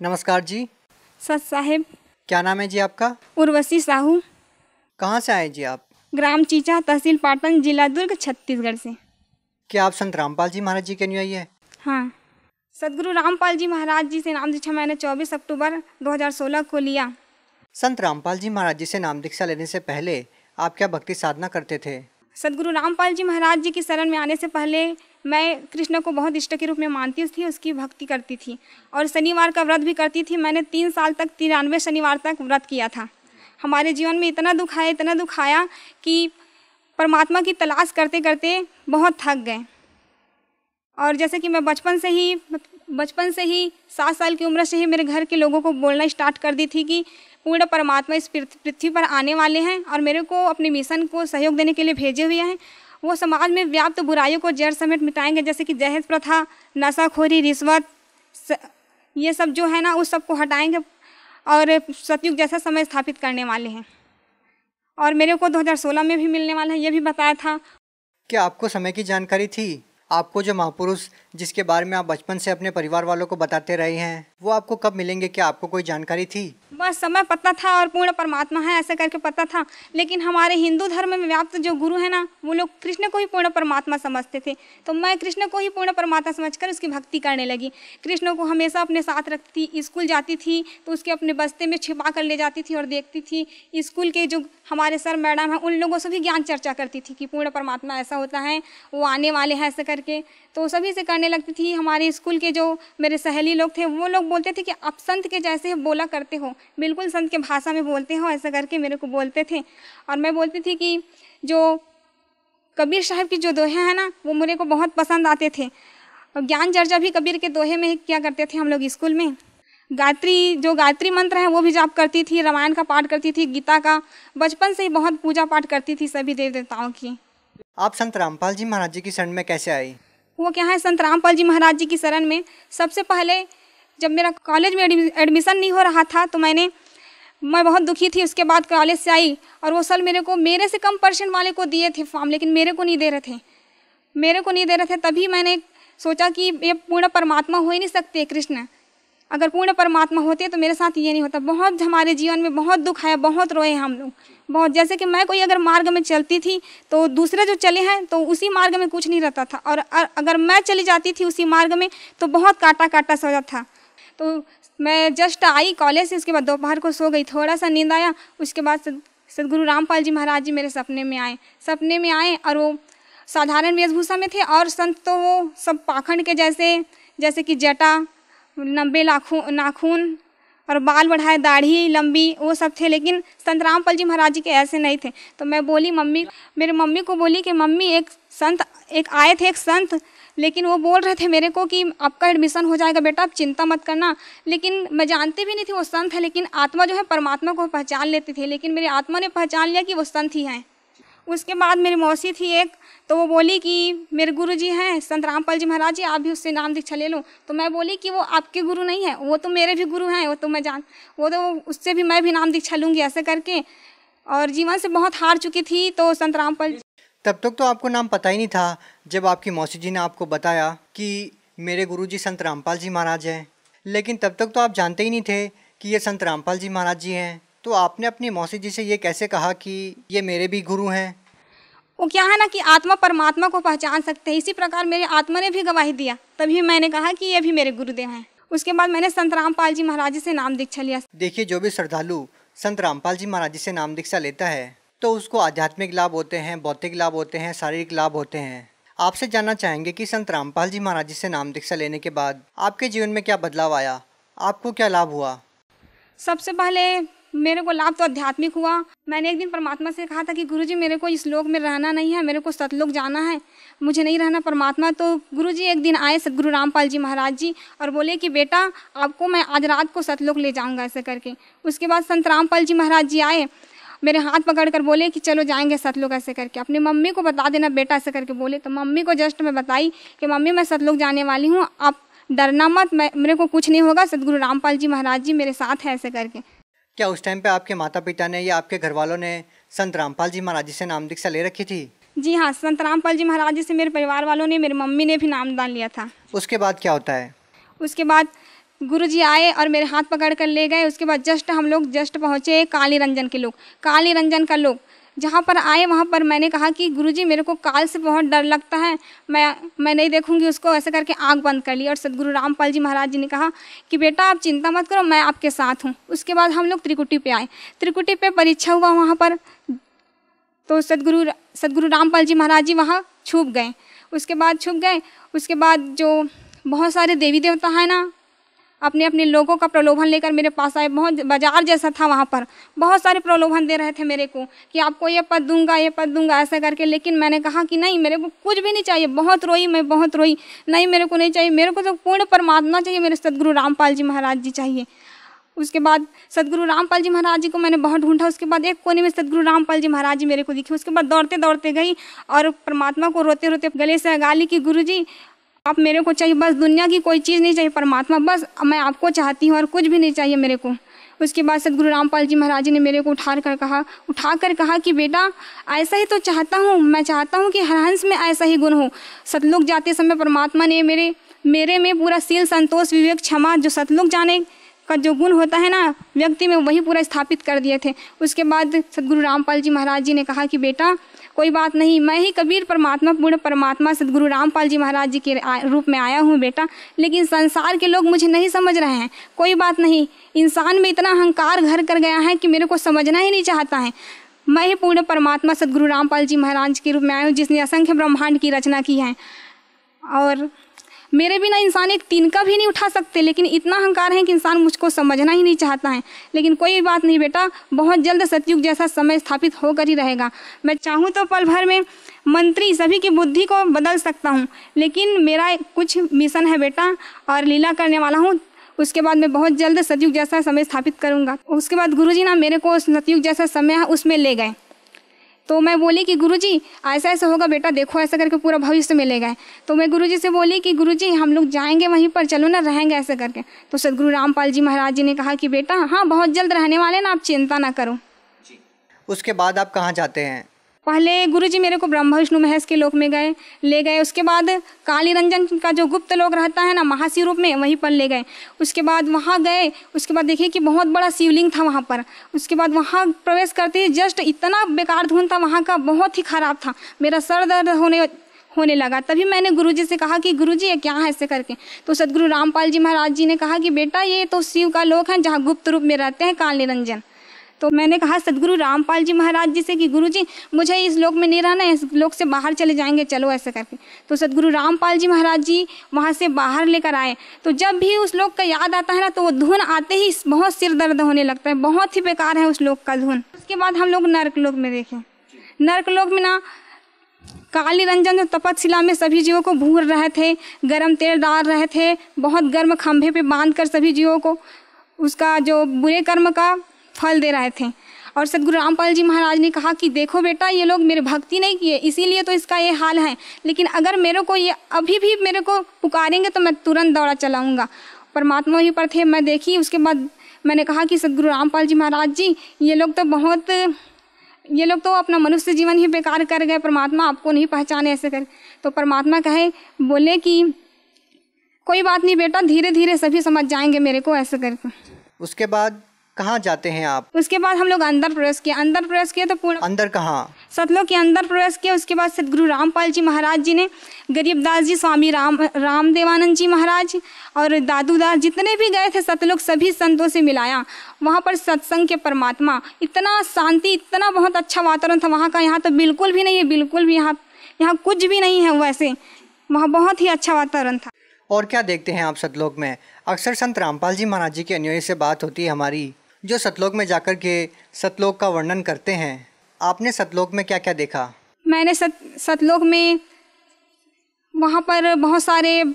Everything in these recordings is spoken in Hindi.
नमस्कार जी। सच साहेब। क्या नाम है जी आपका? उर्वशी साहू। कहाँ से आए जी आप? ग्राम चीचा, तहसील पाटन, जिला दुर्ग, छत्तीसगढ़ से। क्या आप संत रामपाल जी महाराज जी के अनुयायी है? हाँ। सदगुरु रामपाल जी महाराज जी से नाम दीक्षा मैंने 24 अक्टूबर 2016 को लिया। संत रामपाल जी महाराज जी से नाम दीक्षा लेने से पहले आप क्या भक्ति साधना करते थे? सदगुरु रामपाल जी महाराज जी की शरण में आने से पहले मैं कृष्ण को बहुत इष्ट के रूप में मानती थी, उसकी भक्ति करती थी और शनिवार का व्रत भी करती थी। मैंने 3 साल तक 93 शनिवार तक व्रत किया था। हमारे जीवन में इतना दुख आया कि परमात्मा की तलाश करते करते बहुत थक गए। और जैसे कि मैं बचपन से ही 7 साल की उम्र से ही मेरे घर के लोगों को बोलना स्टार्ट कर दी थी कि पूर्ण परमात्मा इस पृथ्वी पर आने वाले हैं और मेरे को अपने मिशन को सहयोग देने के लिए भेजे हुए हैं। वो समाज में व्याप्त बुराइयों को जड़ समेत मिटाएंगे, जैसे कि दहेज प्रथा, नशाखोरी, रिश्वत, ये सब जो है ना, उस सब को हटाएंगे और सतयुग जैसा समय स्थापित करने वाले हैं। और मेरे को 2016 में भी मिलने वाला है, ये भी बताया था। क्या आपको समय की जानकारी थी? आपको जो महापुरुष जिसके बारे में आप बचपन से अपने परिवार वालों को बताते रहे हैं, वो आपको कब मिलेंगे? क्या आपको कोई जानकारी थी? बस समय पता था और पूर्ण परमात्मा है ऐसे करके पता था। लेकिन हमारे हिंदू धर्म में व्याप्त जो गुरु है ना, वो लोग कृष्ण को ही पूर्ण परमात्मा समझते थे। तो मैं कृष्ण को ही पूर्ण परमात्मा समझकर उसकी भक्ति करने लगी। कृष्ण को हमेशा अपने साथ रखती थी। स्कूल जाती थी तो उसके अपने बस्ते में छिपा कर ले जाती थी और देखती थी। स्कूल के जो हमारे सर मैडम हैं, उन लोगों से भी ज्ञान चर्चा करती थी कि पूर्ण परमात्मा ऐसा होता है, वो आने वाले हैं ऐसे करके। तो सभी से करने लगती थी। हमारे स्कूल के जो मेरे सहेली लोग थे, वो लोग बोलते थे कि आप संत के जैसे बोला करते हो, बिल्कुल संत के भाषा में बोलते हो, ऐसा करके मेरे को बोलते थे। और मैं बोलती थी कि जो कबीर साहब की जो दोहे हैं ना, वो मेरे को बहुत पसंद आते थे। और ज्ञान चर्चा भी कबीर के दोहे में ही किया करते थे हम लोग स्कूल में। गायत्री मंत्र है वो भी जाप करती थी, रामायण का पाठ करती थी, गीता का। बचपन से ही बहुत पूजा पाठ करती थी सभी देव देवताओं की। आप संत रामपाल जी महाराज जी की शरण में कैसे आई? वो क्या है, संत रामपाल जी महाराज जी की शरण में सबसे पहले जब मेरा कॉलेज में एडमिशन नहीं हो रहा था तो मैं बहुत दुखी थी। उसके बाद कॉलेज से आई और वो सर मेरे से कम परसेंट वाले को दिए थे फॉर्म, लेकिन मेरे को नहीं दे रहे थे। तभी मैंने सोचा कि ये पूर्ण परमात्मा हो ही नहीं सकते कृष्ण। अगर पूर्ण परमात्मा होते तो मेरे साथ ये नहीं होता। बहुत हमारे जीवन में बहुत दुख आया, बहुत रोए हम लोग बहुत। जैसे कि मैं कोई अगर मार्ग में चलती थी तो दूसरे जो चले हैं तो उसी मार्ग में कुछ नहीं रहता था, और अगर मैं चली जाती थी उसी मार्ग में तो बहुत काटा सा हो जाता था। तो मैं जस्ट आई कॉलेज से, उसके बाद दोपहर को सो गई, थोड़ा सा नींद आया। उसके बाद सदगुरु रामपाल जी महाराज जी मेरे सपने में आए और वो साधारण वेशभूषा में थे। और संत तो वो सब पाखंड के जैसे कि जटा, लंबे नाखून और बाल बढ़ाए, दाढ़ी लंबी, वो सब थे। लेकिन संत रामपाल जी महाराज जी के ऐसे नहीं थे। तो मैं बोली मेरे मम्मी को बोली कि मम्मी एक आए थे एक संत, लेकिन वो बोल रहे थे मेरे को कि आपका एडमिशन हो जाएगा बेटा, आप चिंता मत करना। लेकिन मैं जानती भी नहीं थी वो संत है, लेकिन आत्मा जो है परमात्मा को पहचान लेती थी। लेकिन मेरी आत्मा ने पहचान लिया कि वो संत ही हैं। उसके बाद मेरी मौसी थी एक, तो वो बोली कि मेरे गुरु जी हैं संत रामपाल जी महाराज जी, आप भी उससे नाम दीक्षा ले लो। तो मैं बोली कि वो आपके गुरु नहीं है, वो तो मेरे भी गुरु हैं, वो तो उससे भी मैं भी नाम दीक्षा लूँगी ऐसे करके। और जीवन से बहुत हार चुकी थी तो संत रामपाल। तब तक तो आपको नाम पता ही नहीं था। जब आपकी मौसी जी ने आपको बताया कि मेरे गुरुजी संत रामपाल जी महाराज हैं, लेकिन तब तक तो आप जानते ही नहीं थे कि ये संत रामपाल जी महाराज जी हैं। तो आपने अपनी मौसी जी से ये कैसे कहा कि ये मेरे भी गुरु हैं? वो क्या है ना कि आत्मा परमात्मा को पहचान सकते हैं, इसी प्रकार मेरी आत्मा ने भी गवाही दिया। तभी मैंने कहा कि ये भी मेरे गुरुदेव हैं। उसके बाद मैंने संत रामपाल जी महाराज जी से नाम दीक्षा लिया। देखिए, जो भी श्रद्धालु संत रामपाल जी महाराज जी से नाम दीक्षा लेता है तो उसको आध्यात्मिक लाभ होते हैं, भौतिक लाभ होते हैं, शारीरिक लाभ होते हैं। आपसे जानना चाहेंगे कि संत रामपाल जी महाराज जी से नाम दीक्षा लेने के बाद आपके जीवन में क्या बदलाव आया, आपको क्या लाभ हुआ? सबसे पहले मेरे को लाभ तो आध्यात्मिक हुआ। मैंने एक दिन परमात्मा से कहा था कि गुरुजी मेरे को इस लोक में रहना नहीं है, मेरे को सतलोक जाना है, मुझे नहीं रहना परमात्मा। तो गुरुजी एक दिन आए सदगुरु रामपाल जी महाराज जी और बोले कि बेटा आपको मैं आज रात को सतलोक ले जाऊंगा ऐसे करके। उसके बाद संत रामपाल जी महाराज जी आए, मेरे हाथ पकड़ कर बोले कि चलो जाएंगे सतलोक ऐसे करके, अपनी मम्मी को बता देना बेटा ऐसे करके बोले। तो मम्मी को जस्ट मैं बताई कि मम्मी मैं सतलोक जाने वाली हूँ, आप डरना मत, मेरे को कुछ नहीं होगा, सदगुरु रामपाल जी महाराज जी मेरे साथ है ऐसे करके। क्या उस टाइम पे आपके माता पिता ने या आपके घर वालों ने संत रामपाल जी महाराज जी से नाम दीक्षा ले रखी थी? जी हाँ, संत रामपाल जी महाराज जी से मेरे परिवार वालों ने, मेरी मम्मी ने भी नामदान लिया था। उसके बाद क्या होता है? उसके बाद गुरुजी आए और मेरे हाथ पकड़ कर ले गए। उसके बाद हम लोग पहुँचे काली रंजन के लोग, काली रंजन का लोग जहाँ पर आए वहाँ पर मैंने कहा कि गुरुजी मेरे को काल से बहुत डर लगता है, मैं नहीं देखूंगी उसको, ऐसे करके आंख बंद कर ली। और सदगुरु रामपाल जी महाराज जी ने कहा कि बेटा आप चिंता मत करो, मैं आपके साथ हूँ। उसके बाद हम लोग त्रिकुटी पे आए, त्रिकुटी पे परीक्षा हुआ वहाँ पर, तो सदगुरु रामपाल जी महाराज जी वहाँ छुप गए। उसके बाद जो बहुत सारे देवी देवता हैं ना, अपने अपने लोगों का प्रलोभन लेकर मेरे पास आए। बहुत बाजार जैसा था वहाँ पर, बहुत सारे प्रलोभन दे रहे थे मेरे को कि आपको ये पद दूंगा ऐसा करके। लेकिन मैंने कहा कि नहीं, मेरे को कुछ भी नहीं चाहिए। बहुत रोई, मैं बहुत रोई, नहीं मेरे को नहीं चाहिए, मेरे को तो पूर्ण परमात्मा चाहिए, मेरे सदगुरु रामपाल जी महाराज जी चाहिए। उसके बाद सदगुरु रामपाल जी महाराज जी को मैंने बहुत ढूंढा। उसके बाद एक कोने में सदगुरु रामपाल जी महाराज जी मेरे को दिखे। उसके बाद दौड़ते दौड़ते गई और परमात्मा को रोते रोते गले से लगा ली कि गुरुजी आप मेरे को चाहिए, बस दुनिया की कोई चीज़ नहीं चाहिए, परमात्मा बस मैं आपको चाहती हूँ और कुछ भी नहीं चाहिए मेरे को। उसके बाद सदगुरु रामपाल जी महाराज जी ने मेरे को उठा कर कहा कि बेटा ऐसा ही तो चाहता हूँ, मैं चाहता हूँ कि हर हंस में ऐसा ही गुण हो। सतलुग जाते समय परमात्मा ने मेरे में पूरा शील, संतोष, विवेक, क्षमा, जो सतलुग जाने का जो गुण होता है ना व्यक्ति में, वही पूरा स्थापित कर दिए थे। उसके बाद सदगुरु रामपाल जी महाराज जी ने कहा कि बेटा कोई बात नहीं, मैं ही कबीर परमात्मा, पूर्ण परमात्मा सदगुरु रामपाल जी महाराज जी के रूप में आया हूँ बेटा, लेकिन संसार के लोग मुझे नहीं समझ रहे हैं। कोई बात नहीं, इंसान में इतना अहंकार घर कर गया है कि मेरे को समझना ही नहीं चाहता है। मैं ही पूर्ण परमात्मा सदगुरु रामपाल जी महाराज के रूप में आया हूँ, जिसने असंख्य ब्रह्मांड की रचना की है, और मेरे बिना इंसान एक तिनका भी नहीं उठा सकते, लेकिन इतना अहंकार है कि इंसान मुझको समझना ही नहीं चाहता है। लेकिन कोई बात नहीं बेटा, बहुत जल्द सतयुग जैसा समय स्थापित होकर ही रहेगा। मैं चाहूँ तो पल भर में मंत्री सभी की बुद्धि को बदल सकता हूँ, लेकिन मेरा कुछ मिशन है बेटा और लीला करने वाला हूँ। उसके बाद मैं बहुत जल्द सतयुग जैसा समय स्थापित करूँगा। उसके बाद गुरुजी ना मेरे को सतयुग जैसा समय है उसमें ले गए। तो मैं बोली कि गुरुजी ऐसा ऐसा होगा बेटा, देखो ऐसा करके पूरा भविष्य में ले गए। तो मैं गुरुजी से बोली कि गुरुजी हम लोग जाएंगे वहीं पर, चलो ना रहेंगे ऐसे करके। तो सदगुरु रामपाल जी महाराज जी ने कहा कि बेटा हाँ बहुत जल्द रहने वाले ना, आप चिंता ना करो। उसके बाद आप कहाँ जाते हैं? पहले गुरुजी मेरे को ब्रह्मा विष्णु महेश के लोक में ले गए। उसके बाद काली रंजन का जो गुप्त लोक रहता है ना महाशिव रूप में, वहीं पर ले गए। उसके बाद वहाँ गए, उसके बाद देखिए कि बहुत बड़ा शिवलिंग था वहाँ पर। उसके बाद वहाँ प्रवेश करते ही जस्ट इतना बेकार धुन था वहाँ का, बहुत ही खराब था, मेरा सर दर्द होने लगा। तभी मैंने गुरुजी से कहा कि गुरुजी ये क्या है ऐसे करके। तो सदगुरु रामपाल जी महाराज जी ने कहा कि बेटा ये तो शिव का लोक है जहाँ गुप्त रूप में रहते हैं काली रंजन। तो मैंने कहा सदगुरु रामपाल जी महाराज जी से कि गुरुजी मुझे इस लोक में नहीं रहना है, इस लोक से बाहर चले जाएंगे, चलो ऐसे करके। तो सदगुरु रामपाल जी महाराज जी वहाँ से बाहर लेकर आए। तो जब भी उस लोक का याद आता है ना, तो वो धुन आते ही बहुत सिर दर्द होने लगता है, बहुत ही बेकार है उस लोक का धुन। उसके बाद हम लोग नर्क लोक में देखें। नर्क लोक में ना काली रंजन जो तपस्शिला में सभी जीवों को भूर रहे थे, गर्म तेल डाल रहे थे, बहुत गर्म खंभे पे बांध कर सभी जीवों को उसका जो बुरे कर्म का फल दे रहे थे। और सदगुरु रामपाल जी महाराज ने कहा कि देखो बेटा ये लोग मेरे भक्ति नहीं किए, इसीलिए तो इसका ये हाल है, लेकिन अगर मेरे को ये अभी भी मेरे को पुकारेंगे तो मैं तुरंत दौड़ा चलाऊँगा। परमात्मा ही पर थे, मैं देखी। उसके बाद मैंने कहा कि सदगुरु रामपाल जी महाराज जी ये लोग तो अपना मनुष्य जीवन ही बेकार कर गए, परमात्मा आपको नहीं पहचाने ऐसे कर। तो परमात्मा बोले कि कोई बात नहीं बेटा, धीरे धीरे सभी समझ जाएंगे मेरे को ऐसे करके। उसके बाद कहाँ जाते हैं आप? उसके बाद हम लोग अंदर प्रवेश किए तो पूर्ण अंदर कहाँ? सतलोक के अंदर प्रवेश किया। उसके बाद सदगुरु रामपाल जी महाराज जी ने गरीबदास जी, स्वामी रामदेवानंद जी महाराज और दादूदास जितने भी गए थे सतलोक, सभी संतों से मिलाया। वहाँ पर सत्संग के परमात्मा, इतना शांति, इतना बहुत अच्छा वातावरण था वहाँ का। यहाँ तो बिल्कुल भी नहीं है, बिल्कुल भी यहाँ कुछ भी नहीं है वैसे, वहाँ बहुत ही अच्छा वातावरण था। और क्या देखते हैं आप सतलोक में? अक्सर संत रामपाल जी महाराज जी के अनुयायी से बात होती है हमारी, जो सतलोक में जाकर के सतलोक का वर्णन करते हैं। आपने सतलोक में क्या क्या देखा? मैंने सतलोक में वहाँ पर बहुत सारे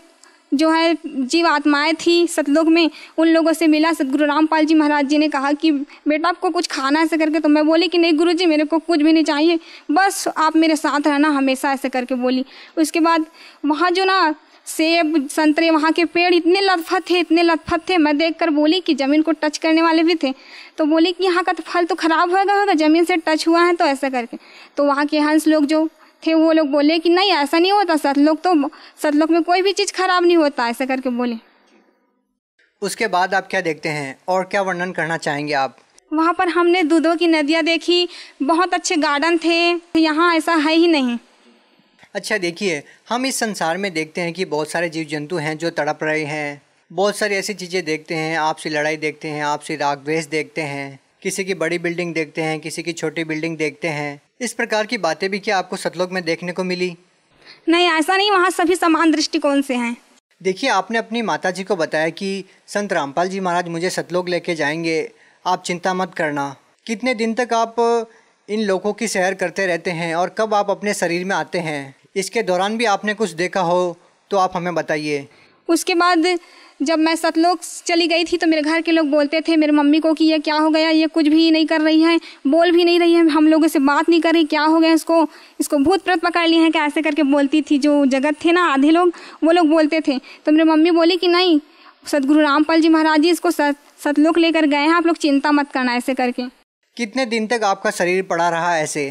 जो है जीव आत्माएं थी सतलोक में, उन लोगों से मिला। सदगुरु रामपाल जी महाराज जी ने कहा कि बेटा आपको कुछ खाना ऐसे करके। तो मैं बोली कि नहीं गुरुजी मेरे को कुछ भी नहीं चाहिए, बस आप मेरे साथ रहना हमेशा ऐसे करके बोली। उसके बाद वहाँ जो ना सेब संतरे वहाँ के पेड़ इतने लतफत थे, मैं देखकर बोली कि ज़मीन को टच करने वाले भी थे। तो बोली कि यहाँ का तो फल तो ख़राब होगा ज़मीन से टच हुआ है तो ऐसा करके। तो वहाँ के हंस लोग जो थे वो लोग बोले कि नहीं ऐसा नहीं होता, सतलोक में कोई भी चीज़ खराब नहीं होता ऐसा करके बोले। उसके बाद आप क्या देखते हैं और क्या वर्णन करना चाहेंगे आप? वहाँ पर हमने दूधों की नदियाँ देखी, बहुत अच्छे गार्डन थे, यहाँ ऐसा है ही नहीं। अच्छा देखिए, हम इस संसार में देखते हैं कि बहुत सारे जीव जंतु हैं जो तड़प रहे हैं, बहुत सारी ऐसी चीज़ें देखते हैं, आपसी लड़ाई देखते हैं, आपसी राग द्वेष देखते हैं, किसी की बड़ी बिल्डिंग देखते हैं, किसी की छोटी बिल्डिंग देखते हैं। इस प्रकार की बातें भी क्या आपको सतलोक में देखने को मिली? नहीं, ऐसा नहीं, वहाँ सभी समान दृष्टिकोण से हैं। देखिए, आपने अपनी माताजी को बताया कि संत रामपाल जी महाराज मुझे सतलोक लेके जाएंगे, आप चिंता मत करना। कितने दिन तक आप इन लोगों की सैर करते रहते हैं और कब आप अपने शरीर में आते हैं? इसके दौरान भी आपने कुछ देखा हो तो आप हमें बताइए। उसके बाद जब मैं सतलोक चली गई थी तो मेरे घर के लोग बोलते थे मेरे मम्मी को कि ये क्या हो गया, ये कुछ भी नहीं कर रही है, बोल भी नहीं रही है, हम लोगों से बात नहीं कर रही, क्या हो गया इसको भूत प्रेत पकड़ लिए हैं क्या, ऐसे करके बोलती थी। जो जगत थे ना, आधे लोग, वो लोग बोलते थे। तो मेरी मम्मी बोली कि नहीं, सदगुरु रामपाल जी महाराज जी इसको सतलोक लेकर गए हैं, आप लोग चिंता मत करना, ऐसे करके। कितने दिन तक आपका शरीर पड़ा रहा ऐसे?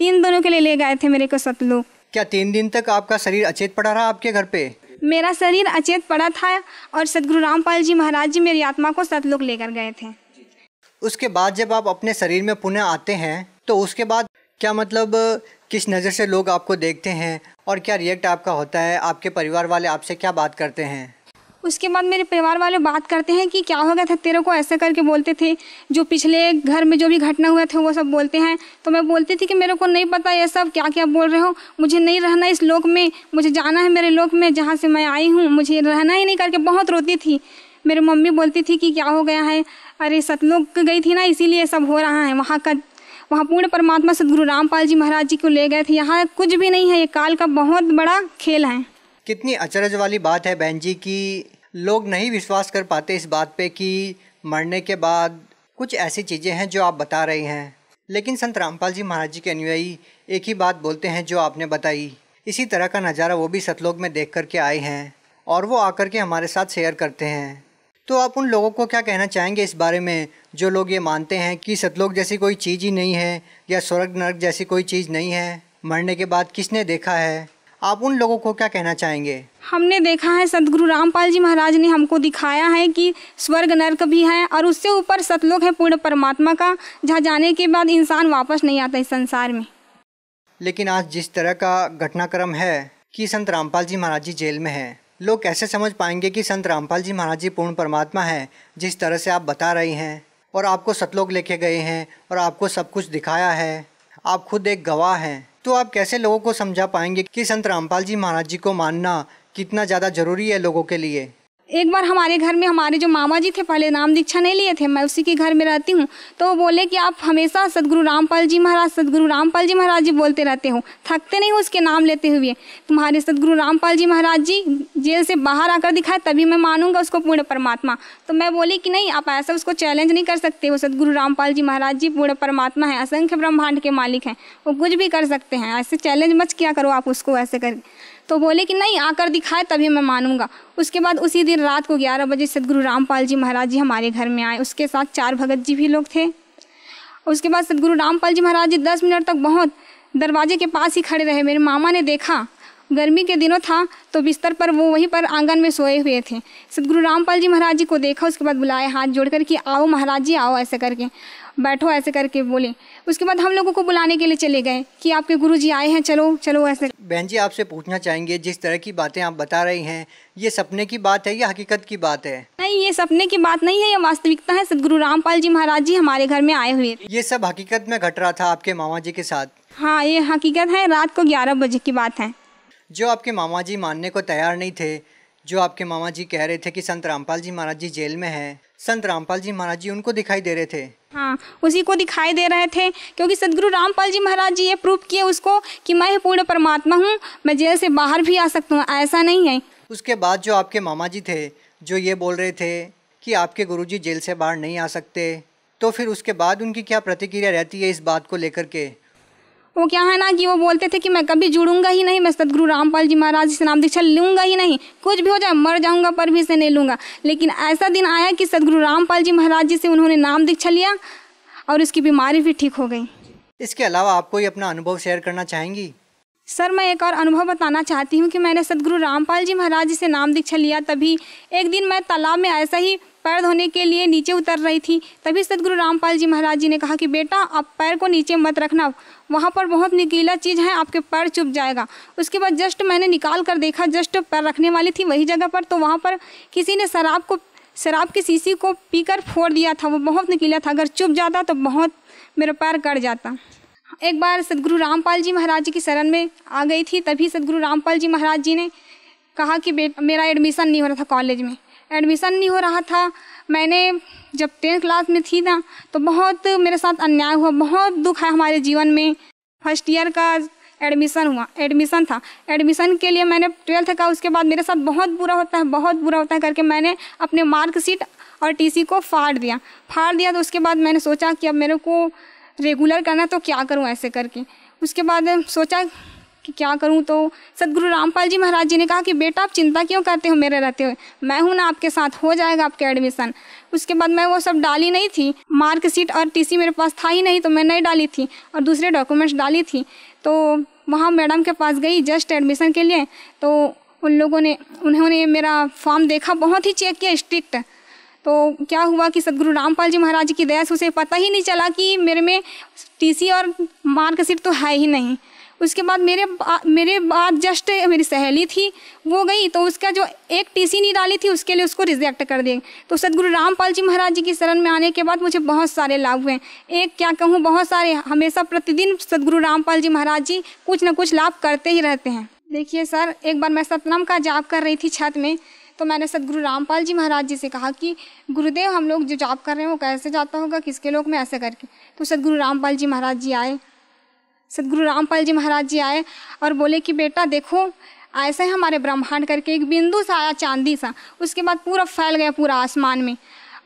3 दिनों के लिए ले गए थे मेरे को सतलोक। क्या 3 दिन तक आपका शरीर अचेत पड़ा रहा आपके घर पे? मेरा शरीर अचेत पड़ा था और सदगुरु रामपाल जी महाराज जी मेरी आत्मा को सतलोक लेकर गए थे। उसके बाद जब आप अपने शरीर में पुनः आते हैं तो उसके बाद क्या मतलब किस नज़र से लोग आपको देखते हैं और क्या रिएक्ट आपका होता है? आपके परिवार वाले आपसे क्या बात करते हैं? उसके बाद मेरे परिवार वाले बात करते हैं कि क्या हो गया था तेरे को, ऐसे करके बोलते थे। जो पिछले घर में जो भी घटना हुआ थे वो सब बोलते हैं। तो मैं बोलती थी कि मेरे को नहीं पता ये सब क्या क्या बोल रहे हो, मुझे नहीं रहना इस लोक में, मुझे जाना है मेरे लोक में जहाँ से मैं आई हूँ, मुझे रहना ही नहीं, करके बहुत रोती थी। मेरी मम्मी बोलती थी कि क्या हो गया है, अरे सतलोक गई थी ना इसीलिए सब हो रहा है। वहाँ पूर्ण परमात्मा सदगुरु रामपाल जी महाराज जी को ले गए थे, यहाँ कुछ भी नहीं है, ये काल का बहुत बड़ा खेल है। कितनी अचरज वाली बात है बहन जी कि लोग नहीं विश्वास कर पाते इस बात पे कि मरने के बाद कुछ ऐसी चीज़ें हैं जो आप बता रही हैं, लेकिन संत रामपाल जी महाराज जी के अनुयायी एक ही बात बोलते हैं जो आपने बताई। इसी तरह का नज़ारा वो भी सतलोक में देख कर के आए हैं और वो आकर के हमारे साथ शेयर करते हैं। तो आप उन लोगों को क्या कहना चाहेंगे इस बारे में जो लोग ये मानते हैं कि सतलोक जैसी कोई चीज़ ही नहीं है या स्वर्ग नरक जैसी कोई चीज़ नहीं है, मरने के बाद किसने देखा है? आप उन लोगों को क्या कहना चाहेंगे? हमने देखा है, सदगुरु रामपाल जी महाराज ने हमको दिखाया है कि स्वर्ग नरक भी है और उससे ऊपर सतलोक है पूर्ण परमात्मा का, जहाँ जाने के बाद इंसान वापस नहीं आता इस संसार में। लेकिन आज जिस तरह का घटनाक्रम है कि संत रामपाल जी महाराज जी जेल में हैं, लोग कैसे समझ पाएंगे कि संत रामपाल जी महाराज जी पूर्ण परमात्मा है जिस तरह से आप बता रही हैं, और आपको सतलोक लेके गए हैं और आपको सब कुछ दिखाया है, आप खुद एक गवाह हैं। तो आप कैसे लोगों को समझा पाएंगे कि संत रामपाल जी महाराज जी को मानना कितना ज़्यादा ज़रूरी है लोगों के लिए? एक बार हमारे घर में हमारे जो मामा जी थे, पहले नाम दीक्षा नहीं लिए थे, मैं उसी के घर में रहती हूँ, तो वो बोले कि आप हमेशा सदगुरु रामपाल जी महाराज जी बोलते रहते हो, थकते नहीं हो उसके नाम लेते हुए। तुम्हारे सदगुरु रामपाल जी महाराज जी जेल से बाहर आकर दिखाए तभी मैं मानूंगा उसको पूर्ण परमात्मा। तो मैं बोली कि नहीं, आप ऐसा उसको चैलेंज नहीं कर सकते, वो सदगुरु रामपाल जी महाराज जी पूर्ण परमात्मा है, असंख्य ब्रह्मांड के मालिक हैं, वो कुछ भी कर सकते हैं, ऐसे चैलेंज मत किया करो आप उसको ऐसे कर। तो बोले कि नहीं, आकर दिखाए तभी मैं मानूंगा। उसके बाद उसी दिन रात को 11 बजे सदगुरु रामपाल जी महाराज जी हमारे घर में आए, उसके साथ 4 भगत जी भी लोग थे। उसके बाद सदगुरु रामपाल जी महाराज जी 10 मिनट तक बहुत दरवाजे के पास ही खड़े रहे। मेरे मामा ने देखा, गर्मी के दिनों था तो बिस्तर पर वो वहीं पर आंगन में सोए हुए थे। सदगुरु रामपाल जी महाराज जी को देखा, उसके बाद बुलाए हाथ जोड़कर कि आओ महाराज जी आओ, ऐसे करके बैठो, ऐसे करके बोले। उसके बाद हम लोगों को बुलाने के लिए चले गए कि आपके गुरुजी आए हैं, चलो चलो ऐसे। बहन जी, आपसे पूछना चाहेंगे, जिस तरह की बातें आप बता रही हैं, ये सपने की बात है या हकीकत की बात है? नहीं, ये सपने की बात नहीं है, ये वास्तविकता है। सदगुरु रामपाल जी महाराज जी हमारे घर में आए हुए। ये सब हकीकत में घट रहा था आपके मामा जी के साथ? हाँ, ये हकीकत है, रात को 11 बजे की बात है। जो आपके मामा जी मानने को तैयार नहीं थे, जो आपके मामा जी कह रहे थे कि संत रामपाल जी महाराज जी जेल में हैं, संत रामपाल जी महाराज जी उनको दिखाई दे रहे थे? हाँ, उसी को दिखाई दे रहे थे, क्योंकि सदगुरु रामपाल जी महाराज जी ये प्रूफ किए उसको कि मैं पूर्ण परमात्मा हूँ, मैं जेल से बाहर भी आ सकता हूँ, ऐसा नहीं है। उसके बाद जो आपके मामा जी थे जो ये बोल रहे थे कि आपके गुरुजी जेल से बाहर नहीं आ सकते, तो फिर उसके बाद उनकी क्या प्रतिक्रिया रहती है इस बात को लेकर के? वो क्या है ना कि वो बोलते थे कि मैं कभी जुड़ूंगा ही नहीं, मैं सदगुरु रामपाल जी महाराज से नाम दीक्षा लूँगा ही नहीं, कुछ भी हो जाए मर जाऊंगा पर भी इसे नहीं लूँगा। लेकिन ऐसा दिन आया कि सदगुरु रामपाल जी महाराज जी से उन्होंने नाम दीक्षा लिया और उसकी बीमारी भी ठीक हो गई। इसके अलावा आप कोई अपना अनुभव शेयर करना चाहेंगी? सर, मैं एक और अनुभव बताना चाहती हूँ कि मैंने सद्गुरु रामपाल जी महाराज जी से नाम दीक्षा लिया। तभी एक दिन मैं तालाब में ऐसा ही पैर धोने के लिए नीचे उतर रही थी। तभी सद्गुरु रामपाल जी महाराज जी ने कहा कि बेटा, आप पैर को नीचे मत रखना, वहाँ पर बहुत नुकीला चीज़ है, आपके पैर चुभ जाएगा। उसके बाद जस्ट मैंने निकाल कर देखा, जस्ट पैर रखने वाली थी वही जगह पर, तो वहाँ पर किसी ने शराब की शीशी को पीकर फोड़ दिया था। वो बहुत नुकीला था, अगर चुभ जाता तो बहुत मेरा पैर कट जाता। एक बार सद्गुरु रामपाल जी महाराज जी की शरण में आ गई थी। तभी सद्गुरु रामपाल जी महाराज जी ने कहा कि मेरा एडमिशन नहीं हो रहा था, कॉलेज में एडमिशन नहीं हो रहा था। मैंने जब 10th क्लास में थी ना, तो बहुत मेरे साथ अन्याय हुआ, बहुत दुख है हमारे जीवन में। फर्स्ट ईयर का एडमिशन था। एडमिशन के लिए मैंने 12th का, उसके बाद मेरे साथ बहुत बुरा होता है करके मैंने अपने मार्कशीट और TC को फाड़ दिया। तो उसके बाद मैंने सोचा कि अब मेरे को रेगुलर करना, तो क्या करूं ऐसे करके। उसके बाद सोचा कि क्या करूं, तो सद्गुरु रामपाल जी महाराज जी ने कहा कि बेटा, आप चिंता क्यों करते हो मेरे रहते हुए, मैं हूं ना आपके साथ, हो जाएगा आपका एडमिशन। उसके बाद मैं वो सब डाली नहीं थी, मार्कशीट और TC मेरे पास था ही नहीं, तो मैं नहीं डाली थी और दूसरे डॉक्यूमेंट्स डाली थी। तो वहाँ मैडम के पास गई जस्ट एडमिशन के लिए, तो उन्होंने मेरा फॉर्म देखा, बहुत ही चेक किया स्ट्रिक्ट। तो क्या हुआ कि सद्गुरु रामपाल जी महाराज जी की दया से उसे पता ही नहीं चला कि मेरे में TC और मार्कशीट तो है ही नहीं। उसके बाद मेरे बाद जस्ट मेरी सहेली थी, वो गई, तो उसका जो एक TC नहीं डाली थी उसके लिए उसको रिजेक्ट कर दिए। तो सद्गुरु रामपाल जी महाराज जी की शरण में आने के बाद मुझे बहुत सारे लाभ हुए, एक क्या कहूँ, बहुत सारे। हमेशा प्रतिदिन सद्गुरु रामपाल जी महाराज जी कुछ न कुछ लाभ करते ही रहते हैं। देखिए सर, एक बार मैं सतनाम का जाप कर रही थी छत में, तो मैंने सद्गुरु रामपाल जी महाराज जी से कहा कि गुरुदेव, हम लोग जो जाप कर रहे हैं वो कैसे जाता होगा, किसके लोक में, ऐसे करके। तो सद्गुरु रामपाल जी महाराज जी आए और बोले कि बेटा देखो, ऐसे ही हमारे ब्रह्मांड करके एक बिंदु सा आया, चांदी सा, उसके बाद पूरा फैल गया पूरा आसमान में।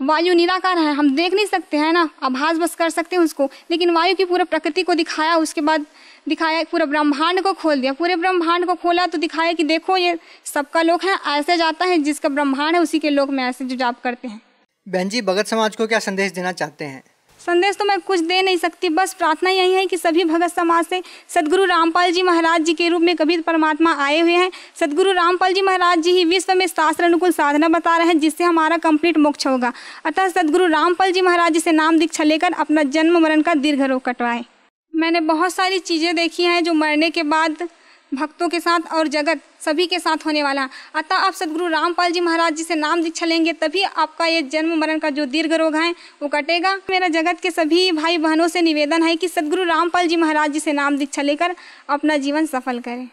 वायु निराकार है, हम देख नहीं सकते हैं ना, आभास बस कर सकते हैं उसको, लेकिन वायु की पूरा प्रकृति को दिखाया। उसके बाद दिखाया, पूरे ब्रह्मांड को खोल दिया, पूरे ब्रह्मांड को खोला तो दिखाया कि देखो, ये सबका लोक है, ऐसे जाता है, जिसका ब्रह्मांड है उसी के लोक में ऐसे जो जाप करते हैं। बहन जी, भगत समाज को क्या संदेश देना चाहते हैं? संदेश तो मैं कुछ दे नहीं सकती, बस प्रार्थना यही है कि सभी भगत समाज से सद्गुरु रामपाल जी महाराज जी के रूप में कबीर परमात्मा आए हुए हैं। सद्गुरु रामपाल जी महाराज जी ही विश्व में शास्त्र अनुकूल साधना बता रहे हैं, जिससे हमारा कंप्लीट मोक्ष होगा। अतः सद्गुरु रामपाल जी महाराज जी से नाम दीक्षा लेकर अपना जन्म मरण का दीर्घ रोग कटवाए। मैंने बहुत सारी चीज़ें देखी हैं जो मरने के बाद भक्तों के साथ और जगत सभी के साथ होने वाला है। अतः आप सद्गुरु रामपाल जी महाराज जी से नाम दीक्षा लेंगे, तभी आपका ये जन्म मरण का जो दीर्घ रोग है वो कटेगा। मेरा जगत के सभी भाई बहनों से निवेदन है कि सद्गुरु रामपाल जी महाराज जी से नाम दीक्षा लेकर अपना जीवन सफल करें।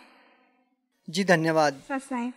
जी धन्यवाद। सत्साई।